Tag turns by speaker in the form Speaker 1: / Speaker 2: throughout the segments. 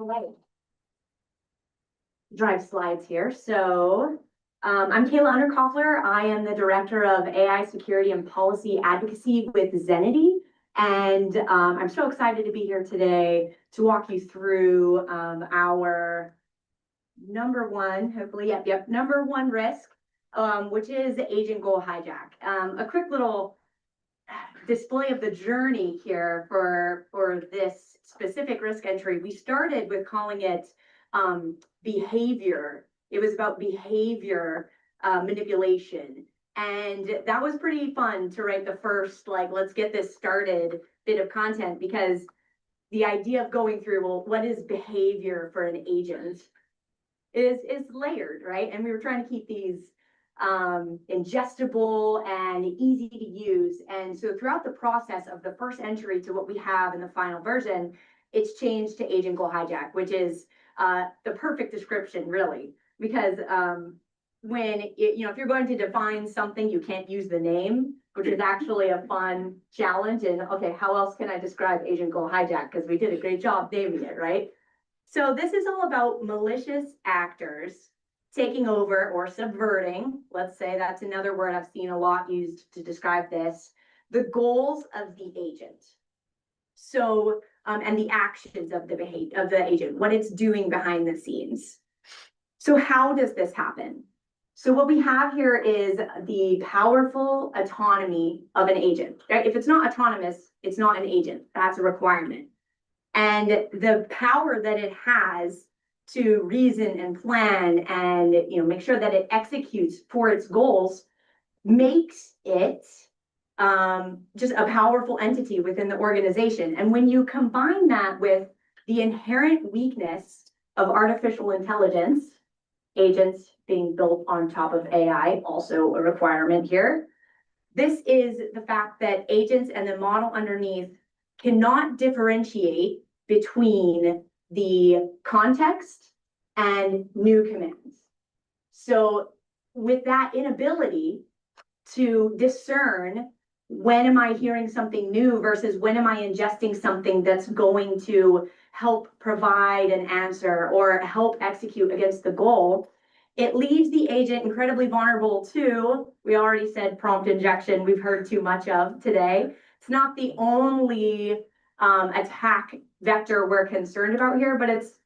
Speaker 1: Right. Drive slides here. So I'm Kayla Underkoffler. I am the Director of AI Security and Policy Advocacy with Zenity. And I'm so excited to be here today to walk you through our number one, hopefully, number one risk, which is agent goal hijack. A quick little display of the journey here for this specific risk entry. We started with calling it behavior. It was about behavior manipulation. And that was pretty fun to write the first, like, let's get this started bit of content, because the idea of going through, well, what is behavior for an agent is layered, right? And we were trying to keep these ingestible and easy to use. And so throughout the process of the first entry to what we have in the final version, it's changed to agent goal hijack, which is the perfect description, really, because when if you're going to define something, you can't use the name, which is actually a fun challenge. And okay, how else can I describe agent goal hijack? Because we did a great job naming it, right? So this is all about malicious actors taking over or subverting. Let's say that's another word I've seen a lot used to describe this, the goals of the agent. So and the actions of the agent, what it's doing behind the scenes. So how does this happen? So what we have here is the powerful autonomy of an agent. Right? If it's not autonomous, it's not an agent. That's a requirement. And the power that it has to reason and plan and make sure that it executes for its goals makes it just a powerful entity within the organization. And when you combine that with the inherent weakness of artificial intelligence, agents being built on top of AI, also a requirement here, this is the fact that agents and the model underneath cannot differentiate between the context and new commands. So with that inability to discern when am I hearing something new versus when am I ingesting something that's going to help provide an answer or help execute against the goal, it leaves the agent incredibly vulnerable to, we already said prompt injection, we've heard too much of today. It's not the only attack vector we're concerned about here, but it's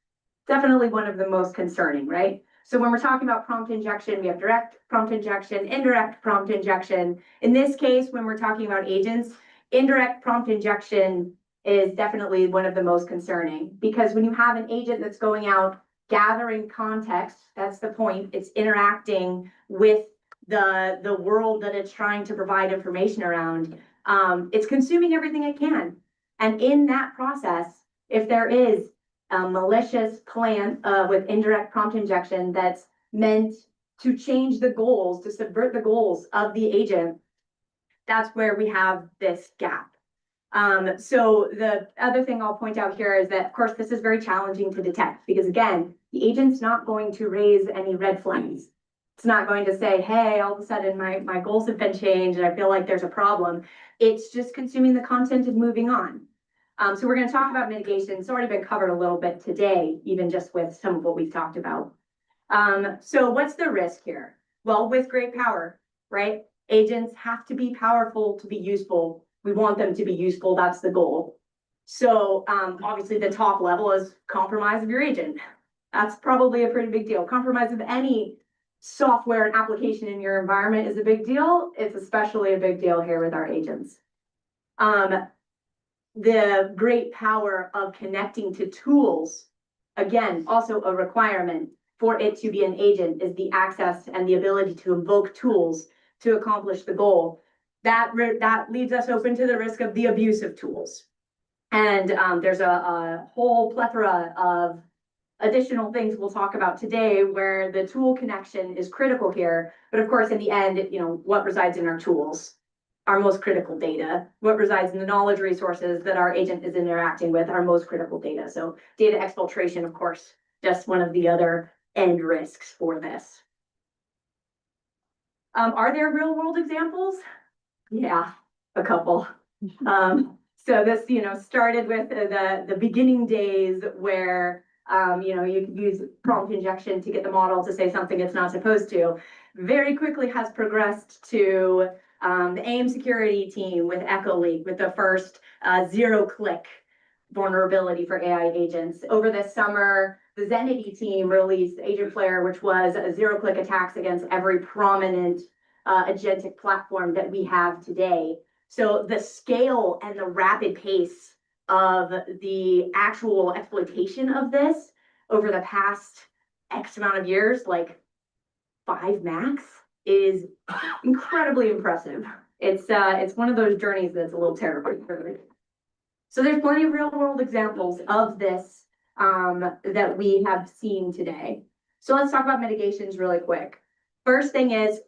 Speaker 1: definitely one of the most concerning, right? So when we're talking about prompt injection, we have direct prompt injection, indirect prompt injection. In this case, when we're talking about agents, indirect prompt injection is definitely one of the most concerning, because when you have an agent that's going out gathering context, that's the point, it's interacting with the world that it's trying to provide information around, it's consuming everything it can. And in that process, if there is a malicious plan with indirect prompt injection that's meant to change the goals, to subvert the goals of the agent, that's where we have this gap. So the other thing I'll point out here is that, of course, this is very challenging to detect, because again, the agent's not going to raise any red flags. It's not going to say, hey, all of a sudden my goals have been changed and I feel like there's a problem. It's just consuming the content and moving on. So we're going to talk about mitigation. It's already been covered a little bit today, even just with some of what we've talked about. So what's the risk here? Well, with great power, right? Agents have to be powerful to be useful. We want them to be useful. That's the goal. So obviously the top level is compromise of your agent. That's probably a pretty big deal. Compromise of any software and application in your environment is a big deal. It's especially a big deal here with our agents. The great power of connecting to tools, again, also a requirement for it to be an agent, is the access and the ability to invoke tools to accomplish the goal. That leaves us open to the risk of the abuse of tools. And there's a whole plethora of additional things we'll talk about today where the tool connection is critical here. But of course, in the end, what resides in our tools? Our most critical data, what resides in the knowledge resources that our agent is interacting with, our most critical data. So data exfiltration, of course, just one of the other end risks for this. Are there real world examples? Yeah, a couple. So this, started with the beginning days where You could use prompt injection to get the model to say something it's not supposed to. Very quickly has progressed to the AIM security team with Echo Leak, with the first zero-click vulnerability for AI agents. Over this summer, the Zenity team released Agent Flare, which was a zero-click attacks against every prominent agentic platform that we have today. So the scale and the rapid pace of the actual exploitation of this over the past X amount of years, like 5 max, is incredibly impressive. It's one of those journeys that's a little terrifying. So there's plenty of real world examples of this that we have seen today. So let's talk about mitigations really quick. First thing is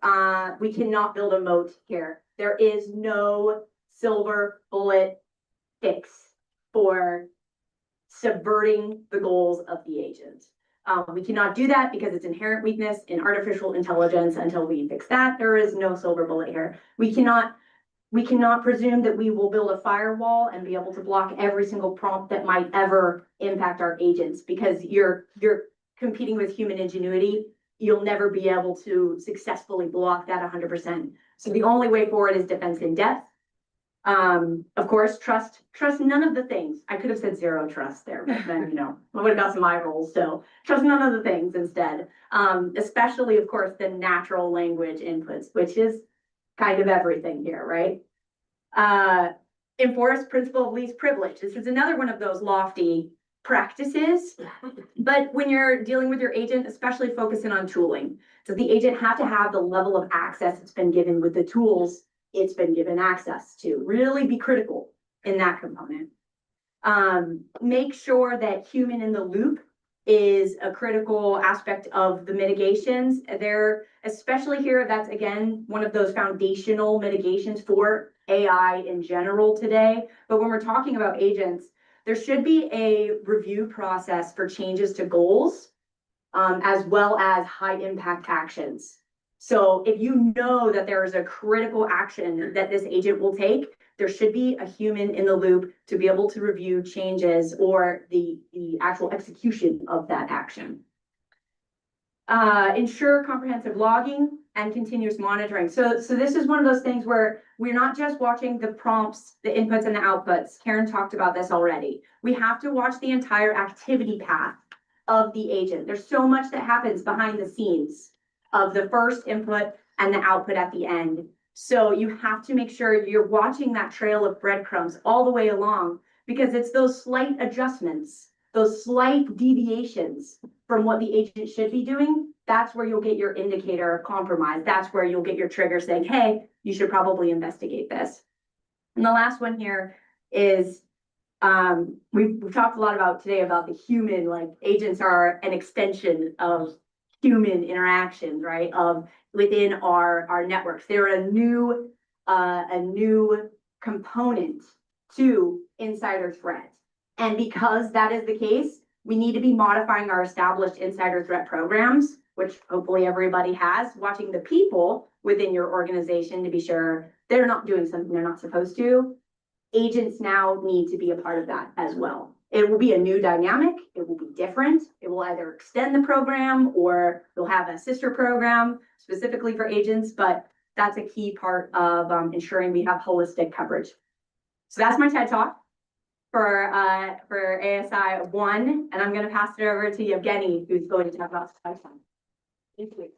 Speaker 1: we cannot build a moat here. There is no silver bullet fix for subverting the goals of the agent. We cannot do that because it's inherent weakness in artificial intelligence. Until we fix that, there is no silver bullet here. We cannot presume that we will build a firewall and be able to block every single prompt that might ever impact our agents, because you're competing with human ingenuity. You'll never be able to successfully block that 100%. So the only way forward is defense in depth. Of course, trust none of the things. I could have said zero trust there, but then, I would have got some eye rolls. So trust none of the things instead. Especially, of course, the natural language inputs, which is kind of everything here, right? Enforce principle of least privilege. This is another one of those lofty practices, but when you're dealing with your agent, especially focusing on tooling, does the agent have to have the level of access it's been given with the tools it's been given access to? Really be critical in that component. Make sure that human in the loop is a critical aspect of the mitigations. There, especially here, that's again one of those foundational mitigations for AI in general today. But when we're talking about agents, there should be a review process for changes to goals, as well as high impact actions. So if you know that there is a critical action that this agent will take, there should be a human in the loop to be able to review changes or the actual execution of that action. Ensure comprehensive logging and continuous monitoring. So this is one of those things where we're not just watching the prompts, the inputs and the outputs. Karen talked about this already. We have to watch the entire activity path of the agent. There's so much that happens behind the scenes of the first input and the output at the end. So you have to make sure you're watching that trail of breadcrumbs all the way along, because it's those slight adjustments, those slight deviations from what the agent should be doing. That's where you'll get your indicator of compromise. That's where you'll get your trigger saying, hey, you should probably investigate this. And the last one here is we've talked a lot about today about the human, like agents are an extension of human interactions, right? Of within our networks. They're a new component to insider threat. And because that is the case, we need to be modifying our established insider threat programs, which hopefully everybody has, watching the people within your organization to be sure they're not doing something they're not supposed to. Agents now need to be a part of that as well. It will be a new dynamic. It will be different. It will either extend the program or you'll have a sister program specifically for agents, but that's a key part of ensuring we have holistic coverage. So that's my TED Talk for ASI 1, and I'm going to pass it over to Yevgeny, who's going to talk about supply chain. Thank you.